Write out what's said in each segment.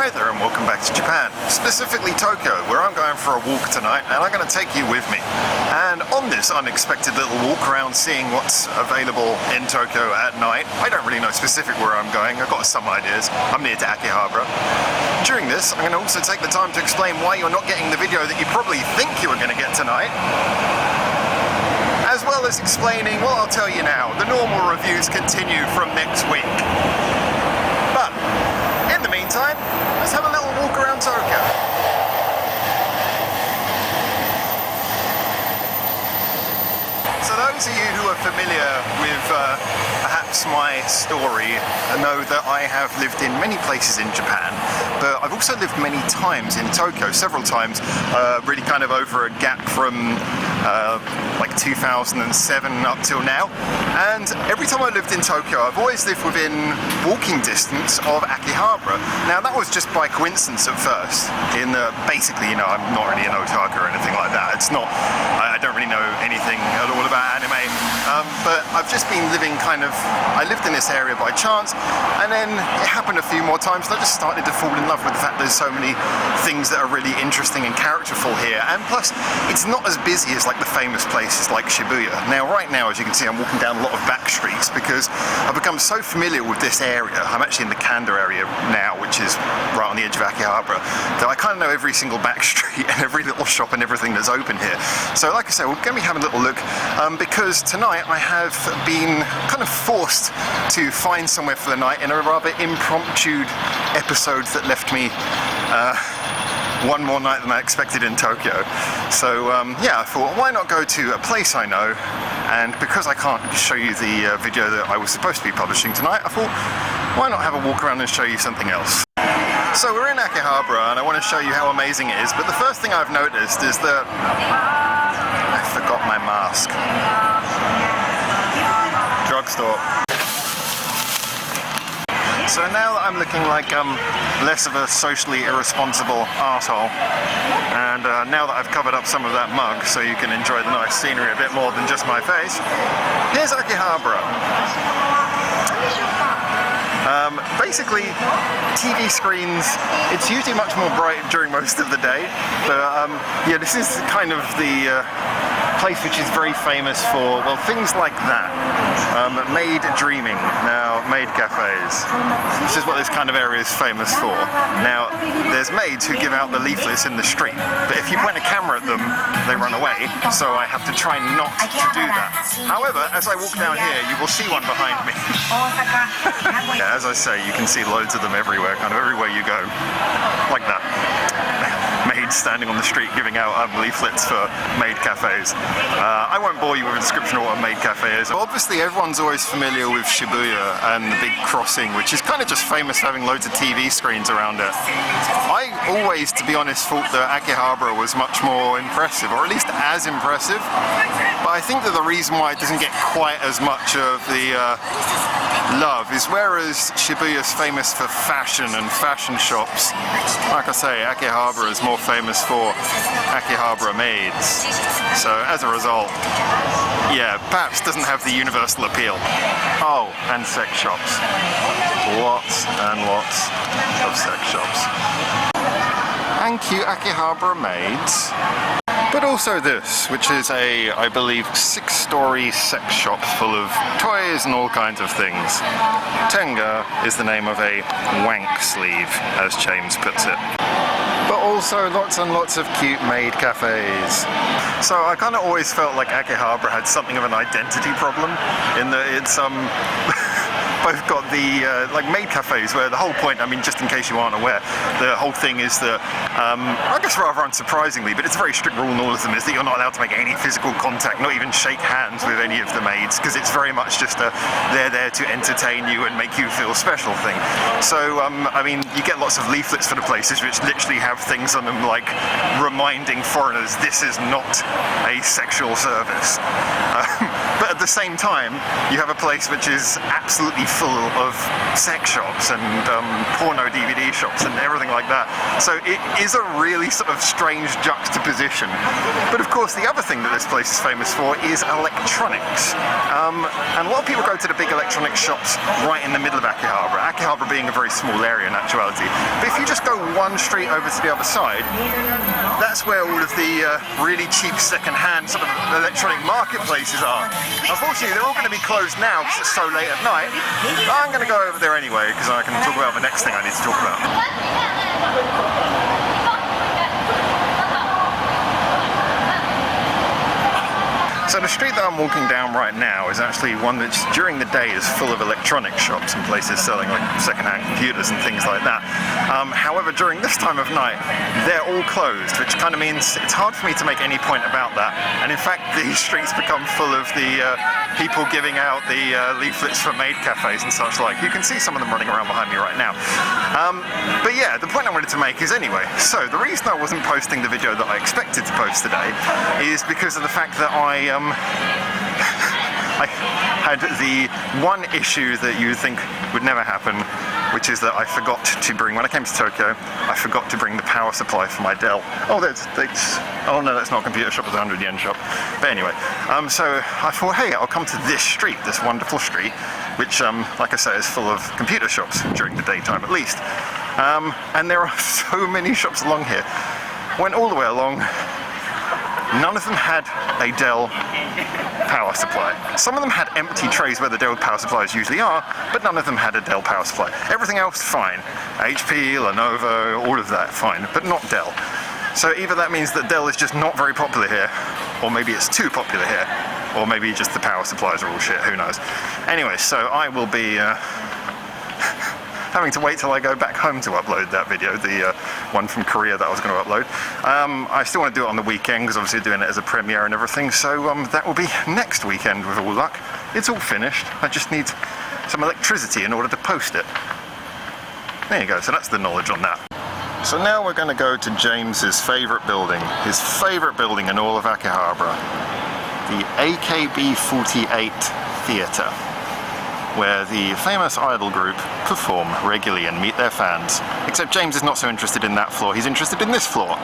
Hi there and welcome back to Japan, specifically Tokyo, where I'm going for a walk tonight and I'm going to take you with me. And on this unexpected little walk around seeing what's available in Tokyo at night, I don't really know specific where I'm going, I've got some ideas. I'm near to AKIHABARA. During this, I'm going to also take the time to explain why you're not getting the video that you probably think you were going to get tonight, as well as explaining, well, I'll tell you now, the normal reviews continue from next week. But in the meantime, let's have a little walk around Tokyo. So those of you who are familiar with perhaps my story know that I have lived in many places in Japan, but I've also lived many times in Tokyo, several times, really kind of over a gap from like 2007 up till now. And every time I lived in Tokyo, I've always lived within walking distance of AKIHABARA. Now that was just by coincidence at first, in basically, you know, I'm not really an otaku or anything like that. It's not, I don't really know anything at all about anime, but I've just been living I lived in this area by chance, and then it happened a few more times and I just started to fall in love with the fact there's so many things that are really interesting and characterful here, and plus it's not as busy as like the famous places like Shibuya. Now right now, as you can see, I'm walking down a lot of back streets because I've become so familiar with this area. I'm actually in the Kanda area now, which is right on the edge of AKIHABARA, that I kind of know every single back street and every little shop and everything that's open here. So like I said, we're going to be having a little look because tonight I have been kind of forced to find somewhere for the night in a rather impromptu episode that left me one more night than I expected in Tokyo. So yeah, I thought, why not go to a place I know? And because I can't show you the video that I was supposed to be publishing tonight, I thought, why not have a walk around and show you something else? So we're in AKIHABARA and I want to show you how amazing it is, but the first thing I've noticed is that I forgot my mask. Drugstore. So now that I'm looking like less of a socially irresponsible arsehole, and now that I've covered up some of that mug so you can enjoy the nice scenery a bit more than just my face, here's AKIHABARA. Basically, TV screens, it's usually much more bright during most of the day, but yeah, this is kind of the place which is very famous for, well, things like that. Maid dreaming, now maid cafes. This is what this kind of area is famous for. Now, there's maids who give out the leaflets in the street, but if you point a camera at them, they run away, so I have to try not to do that. However, as I walk down here, you will see one behind me. Yeah, as I say, you can see loads of them everywhere, kind of everywhere you go, like that. Maids standing on the street giving out leaflets for maid cafes. I won't bore you with a description of what a maid cafe is. Obviously everyone's always familiar with Shibuya and the big crossing, which is kind of just famous for having loads of TV screens around it. I always, to be honest, thought that AKIHABARA was much more impressive, or at least as impressive, but I think that the reason why it doesn't get quite as much of the love is whereas Shibuya is famous for fashion and fashion shops, like I say, AKIHABARA is more famous for AKIHABARA maids. So as a result, yeah, perhaps doesn't have the universal appeal. Oh, and sex shops. Lots and lots of sex shops. And cute AKIHABARA maids. But also this, which is a, I believe, 6-story sex shop full of toys and all kinds of things. Tenga is the name of a wank sleeve, as James puts it. But also lots and lots of cute maid cafes. So I kind of always felt like AKIHABARA had something of an identity problem, in that it's both got the like maid cafes where the whole point, I mean, just in case you aren't aware, the whole thing is that, I guess rather unsurprisingly, but it's a very strict rule in all of them, is that you're not allowed to make any physical contact, not even shake hands with any of the maids, because it's very much just they're there to entertain you and make you feel special thing. So, I mean, you get lots of leaflets for the places which literally have things on them like reminding foreigners this is not a sexual service. But at the same time, you have a place which is absolutely full of sex shops and porno DVD shops and everything like that. So it is a really sort of strange juxtaposition. But of course, the other thing that this place is famous for is electronics. And a lot of people go to the big electronics shops right in the middle of Akihabara. Akihabara being a very small area in actuality. But if you just go one street over to the other side, that's where all of the really cheap second-hand sort of electronic marketplaces are. Unfortunately, they're all going to be closed now because it's so late at night. I'm going to go over there anyway because I can talk about the next thing I need to talk about. So the street that I'm walking down right now is actually one that during the day is full of electronic shops and places selling like second-hand computers and things like that. However, during this time of night, they're all closed, which kind of means it's hard for me to make any point about that. And in fact, these streets become full of the people giving out the leaflets for maid cafes and such like. You can see some of them running around behind me right now. But yeah, the point I wanted to make is anyway, so the reason I wasn't posting the video that I expected to post today is because of the fact that I had the one issue that you would think would never happen, which is that I forgot to bring, when I came to Tokyo, I forgot to bring the power supply for my Dell. Oh, oh no, that's not a computer shop, it's a 100 yen shop. But anyway, so I thought, hey, I'll come to this street, this wonderful street, which, like I say, is full of computer shops during the daytime at least. And there are so many shops along here. Went all the way along. None of them had a Dell power supply. Some of them had empty trays where the Dell power supplies usually are, but none of them had a Dell power supply. Everything else, fine. HP, Lenovo, all of that, fine, but not Dell. So either that means that Dell is just not very popular here, or maybe it's too popular here, or maybe just the power supplies are all shit, who knows. Anyway, so I will be having to wait till I go back home to upload that video, the one from Korea that I was going to upload. I still want to do it on the weekend because obviously doing it as a premiere and everything, so that will be next weekend with all luck. It's all finished, I just need some electricity in order to post it. There you go, so that's the knowledge on that. So now we're going to go to James's favourite building, his favourite building in all of Akihabara, the AKB48 Theatre, where the famous idol group perform regularly and meet their fans. Except James is not so interested in that floor, he's interested in this floor.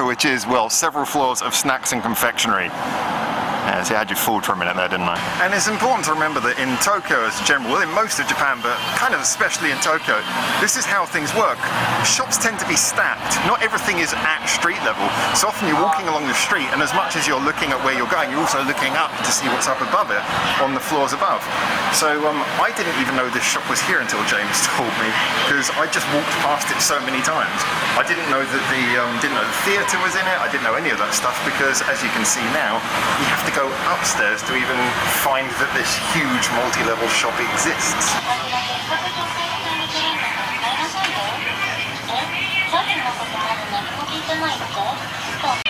Which is, well, several floors of snacks and confectionery. Yeah, see, I had you fooled for a minute there, didn't I? And it's important to remember that in Tokyo as a general, well, in most of Japan, but kind of especially in Tokyo, this is how things work. Shops tend to be stacked. Not everything is at street level. So often you're walking along the street, and as much as you're looking at where you're going, you're also looking up to see what's up above it, on the floors above. So I didn't even know this shop was here until James told me, because I just walked past it so many times. I didn't know that the theatre was in it. I didn't know any of that stuff, because as you can see now, you have to go upstairs to even find that this huge multi-level shop exists.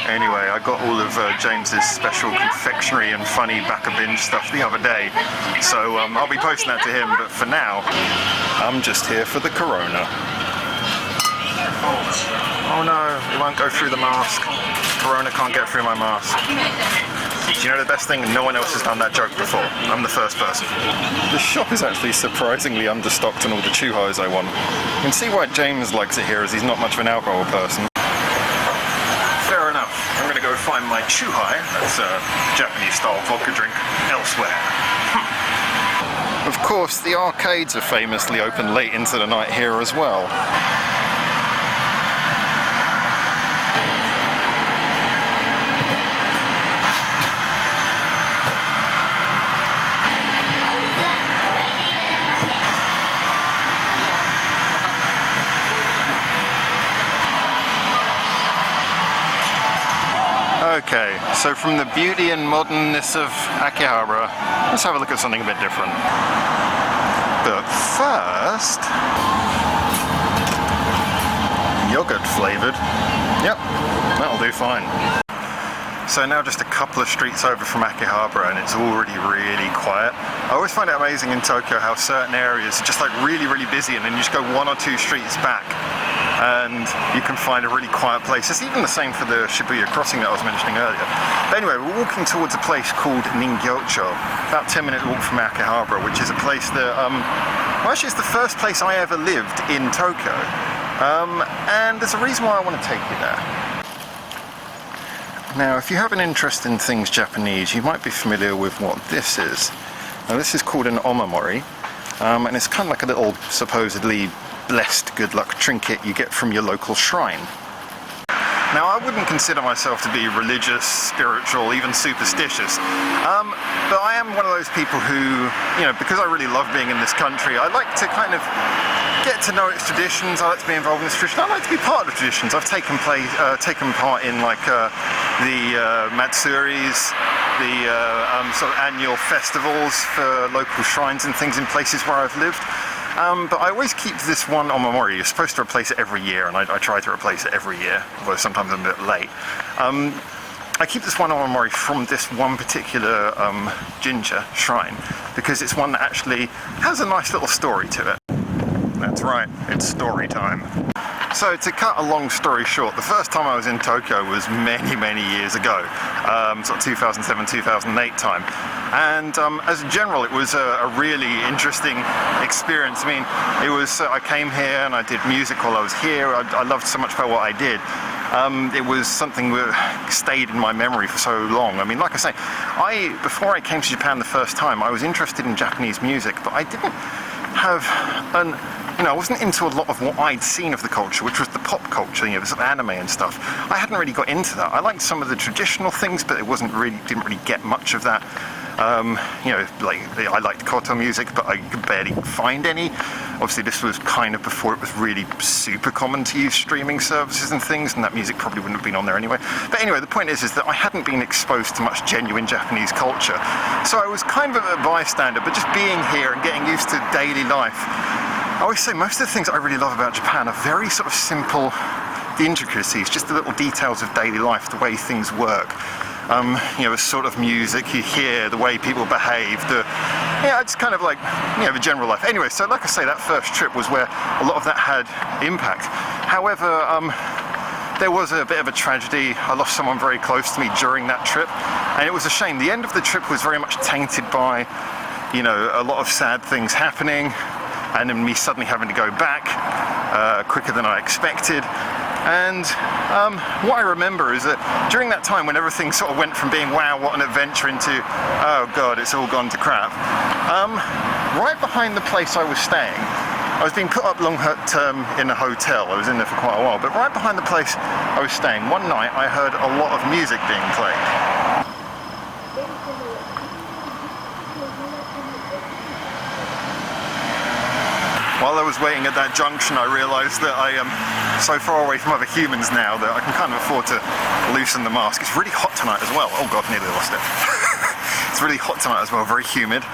Anyway, I got all of James's special confectionery and funny back-a-binge stuff the other day, so I'll be posting that to him, but for now, I'm just here for the Corona. Oh no, it won't go through the mask. Corona can't get through my mask. Do you know the best thing? No one else has done that joke before. I'm the first person. The shop is actually surprisingly understocked on all the chuhos I want. You can see why James likes it here, as he's not much of an alcohol person. Fair enough. I'm going to go find my chuhai, that's a Japanese-style vodka drink, elsewhere. Of course, the arcades are famously open late into the night here as well. Okay, so from the beauty and modernness of Akihabara, let's have a look at something a bit different. But first, yogurt flavoured. Yep, that'll do fine. So now just a couple of streets over from Akihabara and it's already really quiet. I always find it amazing in Tokyo how certain areas are just like really, really busy, and then you just go one or two streets back and you can find a really quiet place. It's even the same for the Shibuya crossing that I was mentioning earlier. But anyway, we're walking towards a place called Ningyocho, about 10-minute walk from Akihabara, which is a place that, well, actually it's the first place I ever lived in Tokyo, and there's a reason why I want to take you there. Now, if you have an interest in things Japanese, you might be familiar with what this is. Now, this is called an omamori, and it's kind of like a little supposedly blessed good luck trinket you get from your local shrine. Now, I wouldn't consider myself to be religious, spiritual, even superstitious, but I am one of those people who, you know, because I really love being in this country, I like to kind of get to know its traditions. I like to be involved in this tradition. I like to be part of the traditions. I've taken part in like the Matsuris, the sort of annual festivals for local shrines and things in places where I've lived. But I always keep this one omamori. You're supposed to replace it every year, and I try to replace it every year, although sometimes I'm a bit late. I keep this one omamori from this one particular jinja shrine, because it's one that actually has a nice little story to it. That's right, it's story time. So to cut a long story short, the first time I was in Tokyo was many years ago, sort of 2007, 2008 time. And as a general, it was a really interesting experience. I mean, it was, I came here and I did music while I was here. I loved so much about what I did. It was something that stayed in my memory for so long. I mean, like I say, before I came to Japan the first time, I was interested in Japanese music, but I didn't have I wasn't into a lot of what I'd seen of the culture, which was the pop culture, you know, the sort of anime and stuff. I hadn't really got into that. I liked some of the traditional things, but didn't really get much of that. You know, like I liked koto music, but I could barely find any. Obviously, this was kind of before it was really super common to use streaming services and things, and that music probably wouldn't have been on there anyway. But anyway, the point is that I hadn't been exposed to much genuine Japanese culture, so I was kind of a bystander. But just being here and getting used to daily life, I always say most of the things I really love about Japan are very sort of simple, the intricacies, just the little details of daily life, the way things work. You know, the sort of music you hear, the way people behave, it's kind of like, you know, the general life. Anyway, so like I say, that first trip was where a lot of that had impact. However, there was a bit of a tragedy. I lost someone very close to me during that trip, and it was a shame. The end of the trip was very much tainted by, you know, a lot of sad things happening, and then me suddenly having to go back quicker than I expected. And what I remember is that during that time, when everything sort of went from being wow, what an adventure, into oh god, it's all gone to crap, right behind the place I was staying, I was being put up long term in a hotel. I was in there for quite a while, but right behind the place I was staying, one night I heard a lot of music being played. While I was waiting at that junction, I realised that I am so far away from other humans now that I can kind of afford to loosen the mask. It's really hot tonight as well. Oh god, nearly lost it. It's really hot tonight as well, very humid.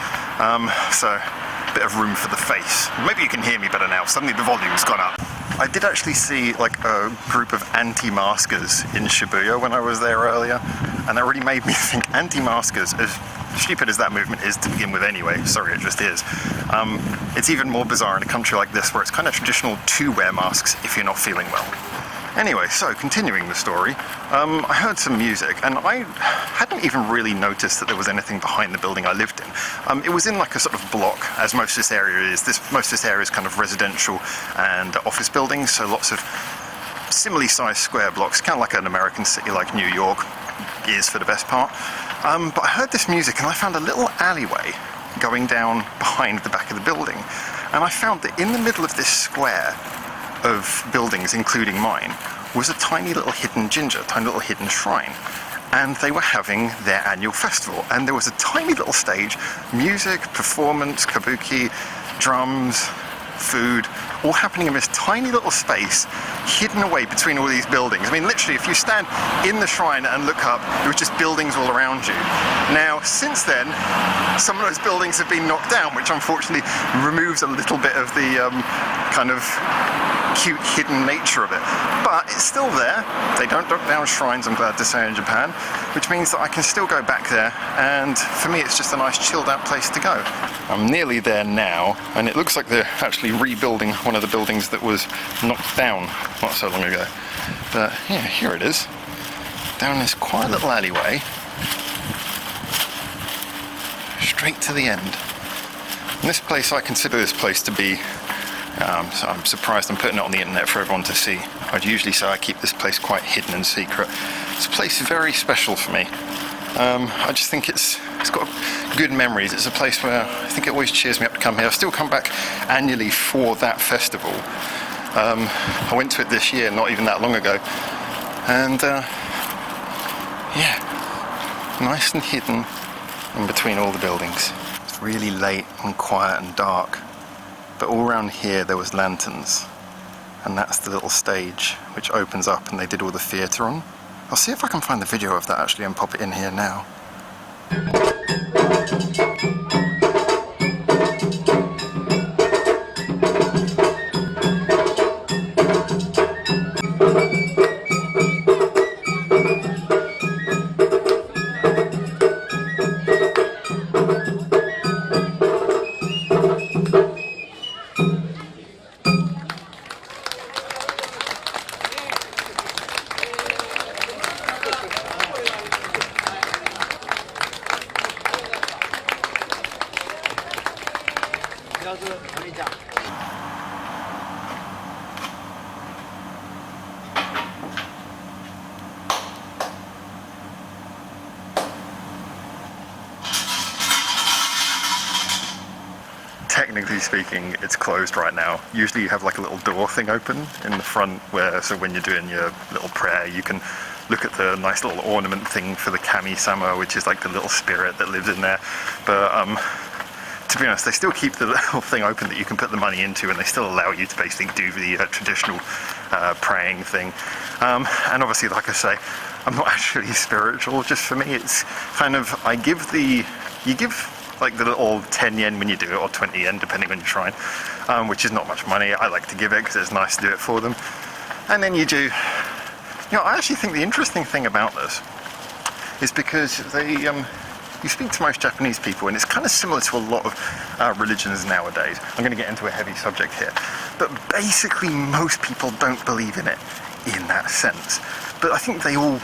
So a bit of room for the face. Maybe you can hear me better now. Suddenly the volume's gone up. I did actually see like a group of anti-maskers in Shibuya when I was there earlier, and that really made me think anti-maskers, as stupid as that movement is to begin with anyway, sorry, it just is, it's even more bizarre in a country like this where it's kind of traditional to wear masks if you're not feeling well. Anyway, so continuing the story, I heard some music, and I hadn't even really noticed that there was anything behind the building I lived in. It was in like a sort of block, as most of this area is. Most of this area is kind of residential and office buildings, so lots of similarly sized square blocks, kind of like an American city like New York is for the best part. But I heard this music, and I found a little alleyway going down behind the back of the building, and I found that in the middle of this square of buildings, including mine, was a tiny little hidden jinja, tiny little hidden shrine, and they were having their annual festival, and there was a tiny little stage, music, performance, kabuki, drums, food, all happening in this tiny little space hidden away between all these buildings. I mean, literally, if you stand in the shrine and look up, there was just buildings all around you. Now, since then, some of those buildings have been knocked down, which unfortunately removes a little bit of the kind of cute hidden nature of it. But it's still there. They don't knock down shrines, I'm glad to say, in Japan, which means that I can still go back there, and for me it's just a nice chilled out place to go. I'm nearly there now, and it looks like they're actually rebuilding one of the buildings that was knocked down not so long ago. But yeah, here it is, down this quiet little alleyway, straight to the end. And this place, I consider this place to be, so I'm surprised I'm putting it on the internet for everyone to see. I'd usually say I keep this place quite hidden and secret. This place is very special for me. I just think it's got good memories. It's a place where I think it always cheers me up to come here. I still come back annually for that festival. I went to it this year, not even that long ago. And yeah, nice and hidden in between all the buildings. It's really late and quiet and dark. But all around here there was lanterns, and that's the little stage which opens up and they did all the theatre on. I'll see if I can find the video of that actually and pop it in here now. Technically speaking, it's closed right now. Usually you have like a little door thing open in the front where, so when you're doing your little prayer, you can look at the nice little ornament thing for the kami-sama, which is like the little spirit that lives in there. But to be honest, they still keep the little thing open that you can put the money into, and they still allow you to basically do the traditional praying thing. And obviously, like I say, I'm not actually spiritual. Just for me, it's kind of, you give like the little 10 yen when you do it, or 20 yen depending on your shrine, which is not much money. I like to give it because it's nice to do it for them. And then you do, you know, I actually think the interesting thing about this is because they, you speak to most Japanese people, and it's kind of similar to a lot of religions nowadays. I'm going to get into a heavy subject here, but basically most people don't believe in it in that sense. But I think they all,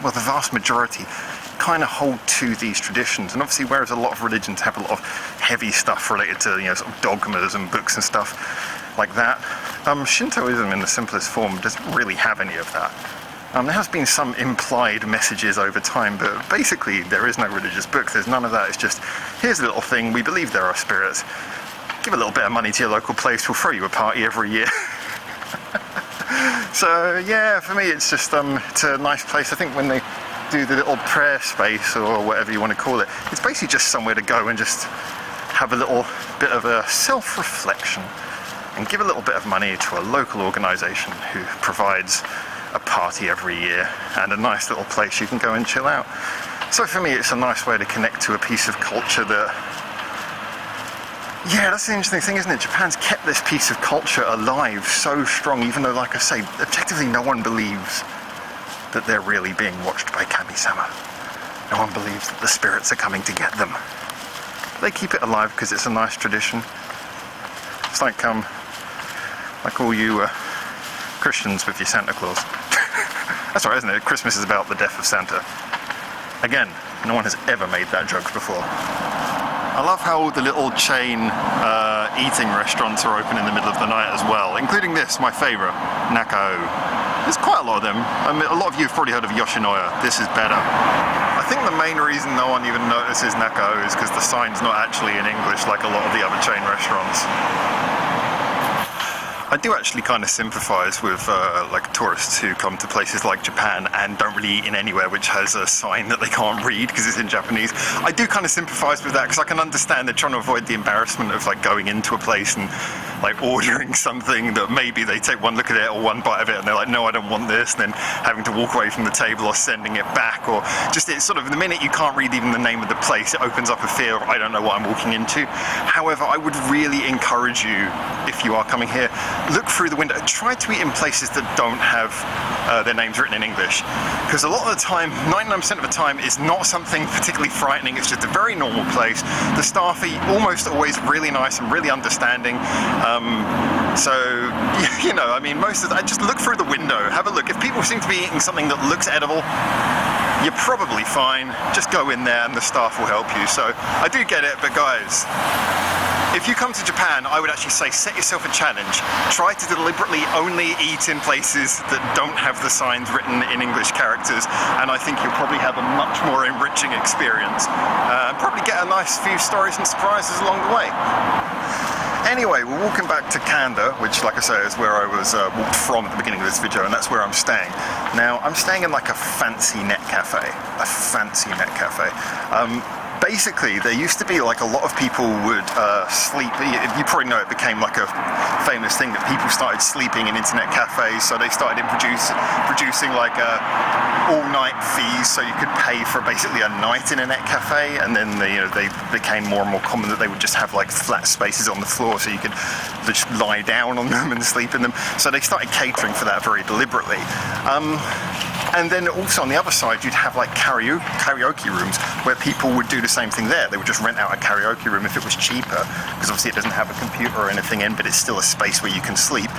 well, the vast majority kind of hold to these traditions. And obviously, whereas a lot of religions have a lot of heavy stuff related to, you know, sort of dogmas and books and stuff like that, Shintoism in the simplest form doesn't really have any of that. There has been some implied messages over time, but basically there is no religious book, there's none of that. It's just, here's a little thing, we believe there are spirits, give a little bit of money to your local place, we'll throw you a party every year. So yeah, for me it's just, it's a nice place. I think when they do the little prayer space, or whatever you want to call it, it's basically just somewhere to go and just have a little bit of a self-reflection and give a little bit of money to a local organisation who provides a party every year and a nice little place you can go and chill out. So for me it's a nice way to connect to a piece of culture that, yeah, that's the interesting thing, isn't it? Japan's kept this piece of culture alive so strong, even though, like I say, objectively no one believes that they're really being watched by kami-sama. No one believes that the spirits are coming to get them. They keep it alive because it's a nice tradition. It's like all you Christians with your Santa Claus. That's right, isn't it? Christmas is about the death of Santa. Again, no one has ever made that joke before. I love how all the little chain eating restaurants are open in the middle of the night as well, including this, my favourite, Nakao. There's quite a lot of them. I mean, a lot of you have probably heard of Yoshinoya. This is better. I think the main reason no one even notices Nakao is because the sign's not actually in English like a lot of the other chain restaurants. I do actually kind of sympathise with like tourists who come to places like Japan and don't really eat in anywhere which has a sign that they can't read because it's in Japanese. I do kind of sympathise with that because I can understand they're trying to avoid the embarrassment of like going into a place and like ordering something that maybe they take one look at it or one bite of it and they're like, no, I don't want this, and then having to walk away from the table or sending it back, or just it's sort of the minute you can't read even the name of the place, it opens up a fear of I don't know what I'm walking into. However, I would really encourage you, if you are coming here, look through the window. Try to eat in places that don't have their names written in English, because a lot of the time, 99% of the time, is not something particularly frightening. It's just a very normal place. The staff are almost always really nice and really understanding. So, you know, I mean, most of that, just look through the window, have a look. If people seem to be eating something that looks edible, you're probably fine. Just go in there and the staff will help you. So I do get it, but guys, if you come to Japan, I would actually say set yourself a challenge. Try to deliberately only eat in places that don't have the signs written in English characters, and I think you'll probably have a much more enriching experience. Probably get a nice few stories and surprises along the way. Anyway, we're walking back to Kanda, which, like I say, is where I was walked from at the beginning of this video, and that's where I'm staying. Now, I'm staying in like a fancy net cafe. A fancy net cafe. Basically, there used to be like a lot of people would sleep. You probably know it became like a famous thing that people started sleeping in internet cafes, so they started producing like all-night fees, so you could pay for basically a night in a net cafe, and then they became more and more common that they would just have like flat spaces on the floor, so you could just lie down on them and sleep in them. So they started catering for that very deliberately. And then also on the other side, you'd have like karaoke rooms where people would do the same thing there. They would just rent out a karaoke room if it was cheaper, because obviously it doesn't have a computer or anything in, but it's still a space where you can sleep.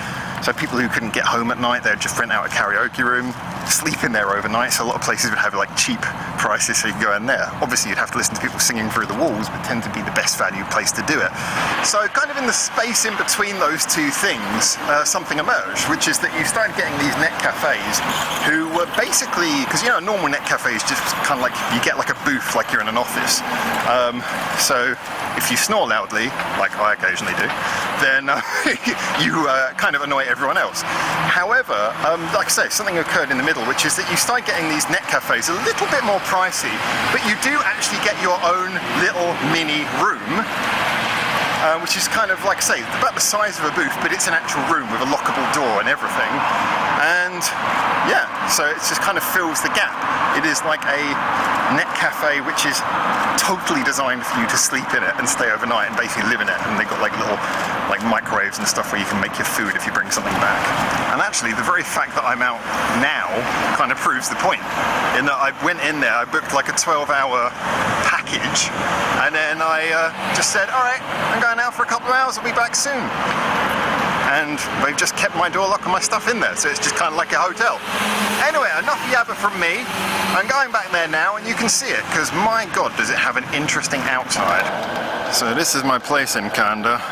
So people who couldn't get home at night, they'd just rent out a karaoke room, sleep in there overnight. So a lot of places would have like cheap prices, so you could go in there. Obviously you'd have to listen to people singing through the walls, but tend to be the best value place to do it. So kind of in the space in between those two things, something emerged, which is that you started getting these net cafes who were basically, because you know, a normal net cafe is just kind of like, you get like a booth like you're in an office. So if you snore loudly, like I occasionally do, then you kind of annoy everyone else. However, like I say, something occurred in the middle, which is that you start getting these net cafes a little bit more pricey, but you do actually get your own little mini room, which is kind of, like I say, about the size of a booth, but it's an actual room with a lockable door and everything. And yeah, so it just kind of fills the gap. It is like a net cafe which is totally designed for you to sleep in it and stay overnight and basically live in it. And they've got like little like microwaves and stuff where you can make your food if you bring something back. And actually, the very fact that I'm out now kind of proves the point, in that I went in there, I booked like a 12-hour package, and then I just said, all right, I'm going out for a couple of hours, I'll be back soon. And they've just kept my door lock and my stuff in there, so it's just kind of like a hotel. Anyway, enough yabba from me. I'm going back there now, and you can see it, because my god, does it have an interesting outside. So this is my place in Kanda.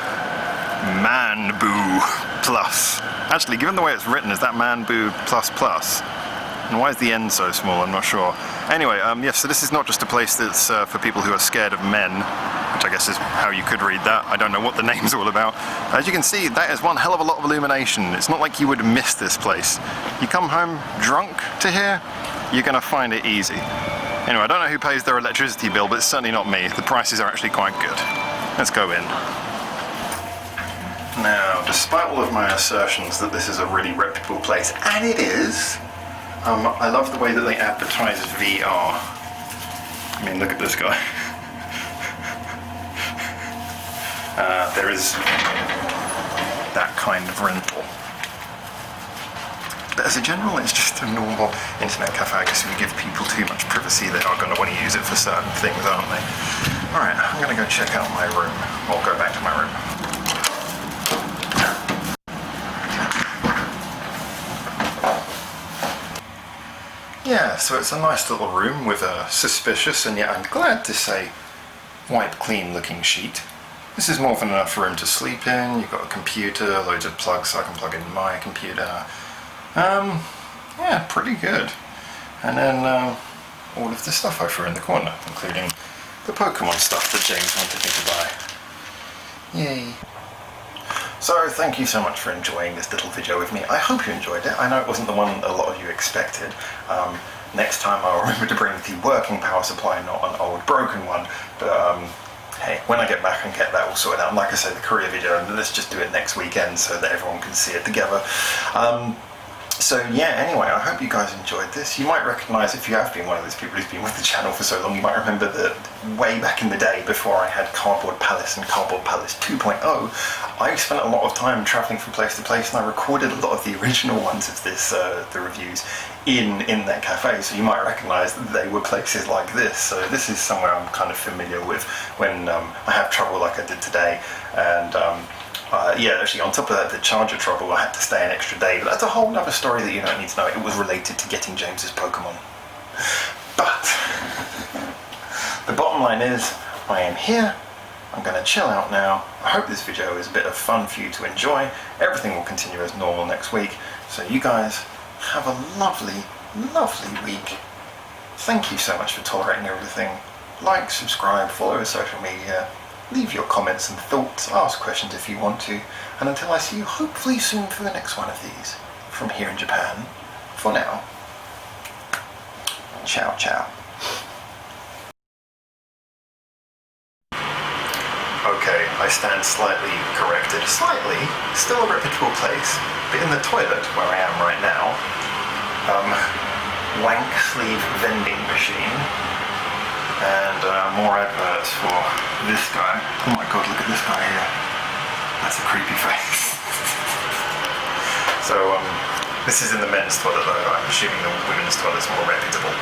Manbu Plus. Actually, given the way it's written, is that Manbu Plus Plus? And why is the N so small? I'm not sure. Anyway, yes, so this is not just a place that's for people who are scared of men, which I guess is how you could read that. I don't know what the name's all about. As you can see, that is one hell of a lot of illumination. It's not like you would miss this place. You come home drunk to here, you're going to find it easy. Anyway, I don't know who pays their electricity bill, but it's certainly not me. The prices are actually quite good. Let's go in. Now, despite all of my assertions that this is a really reputable place, and it is, I love the way that they advertise VR. I mean, look at this guy. There is that kind of rental. But as a general, it's just a normal internet cafe. I guess if you give people too much privacy, they are going to want to use it for certain things, aren't they? Alright, I'm going to go check out my room. I'll go back to my room. Yeah, so it's a nice little room with a suspicious, and yet I'm glad to say, wipe clean looking sheet. This is more than enough room to sleep in. You've got a computer, loads of plugs so I can plug in my computer. Yeah, pretty good. And then all of the stuff I threw in the corner, including the Pokemon stuff that James wanted me to buy. Yay. So thank you so much for enjoying this little video with me. I hope you enjoyed it. I know it wasn't the one a lot of you expected. Next time I'll remember to bring the working power supply, not an old broken one. But hey, when I get back and get that all sorted out, like I said, the career video, let's just do it next weekend so that everyone can see it together. So yeah, anyway, I hope you guys enjoyed this. You might recognise, if you have been one of those people who's been with the channel for so long, you might remember that way back in the day, before I had Cardboard Palace and Cardboard Palace 2.0, I spent a lot of time travelling from place to place, and I recorded a lot of the original ones of this, the reviews, in that cafe. So you might recognise that they were places like this. So this is somewhere I'm kind of familiar with when I have trouble like I did today. And yeah, actually, on top of that, the charger trouble, I had to stay an extra day, but that's a whole other story that you don't need to know. It was related to getting James's Pokemon. But the bottom line is, I am here. I'm going to chill out now. I hope this video is a bit of fun for you to enjoy. Everything will continue as normal next week. So you guys have a lovely, lovely week. Thank you so much for tolerating everything. Like, subscribe, follow us on social media. Leave your comments and thoughts, ask questions if you want to, and until I see you hopefully soon for the next one of these, from here in Japan, for now, ciao ciao. Okay, I stand slightly corrected, still a reputable place, but in the toilet where I am right now, wank sleeve vending machine, and more adverts for this guy. Oh my god, look at this guy here. That's a creepy face. So, this is in the men's toilet though. I'm assuming the women's toilet's more reputable.